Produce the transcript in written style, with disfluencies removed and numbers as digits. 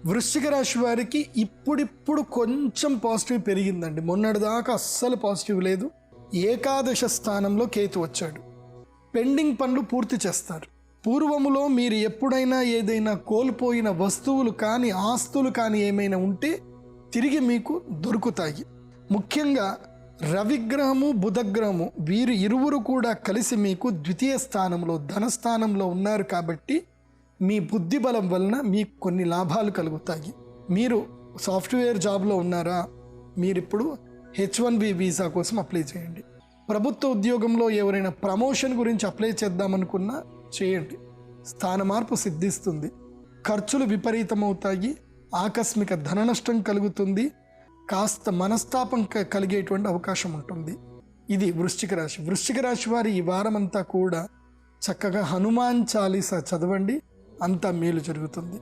వృశ్చిక రాశి వారికి ఇప్పుడిప్పుడు కొంచెం పాజిటివ్ పెరిగిందండి. మొన్నటిదాకా అస్సలు పాజిటివ్ లేదు. ఏకాదశ స్థానంలో కేతు వచ్చాడు. పెండింగ్ పనులు పూర్తి చేస్తారు. పూర్వములో మీరు ఎప్పుడైనా ఏదైనా కోల్పోయిన వస్తువులు కానీ ఆస్తులు కానీ ఏమైనా ఉంటే తిరిగి మీకు దొరుకుతాయి. ముఖ్యంగా రవిగ్రహము బుధగ్రహము వీరు ఇరువురు కూడా కలిసి మీకు ద్వితీయ స్థానంలో ధనస్థానంలో ఉన్నారు కాబట్టి మీ బుద్ధి బలం వలన మీకు కొన్ని లాభాలు కలుగుతాయి. మీరు సాఫ్ట్వేర్ జాబ్లో ఉన్నారా, మీరిప్పుడు H1B వీసా కోసం అప్లై చేయండి. ప్రభుత్వ ఉద్యోగంలో ఎవరైనా ప్రమోషన్ గురించి అప్లై చేద్దామనుకున్నా చేయండి. స్థాన మార్పు సిద్ధిస్తుంది. ఖర్చులు విపరీతమవుతాయి. ఆకస్మిక ధన నష్టం కలుగుతుంది. కాస్త మనస్తాపం కలిగేటువంటి అవకాశం ఉంటుంది. ఇది వృశ్చిక రాశి. వృశ్చిక రాశి వారి ఈ వారమంతా కూడా చక్కగా హనుమాన్ చాలీసా చదవండి. అంతా మేలు జరుగుతుంది.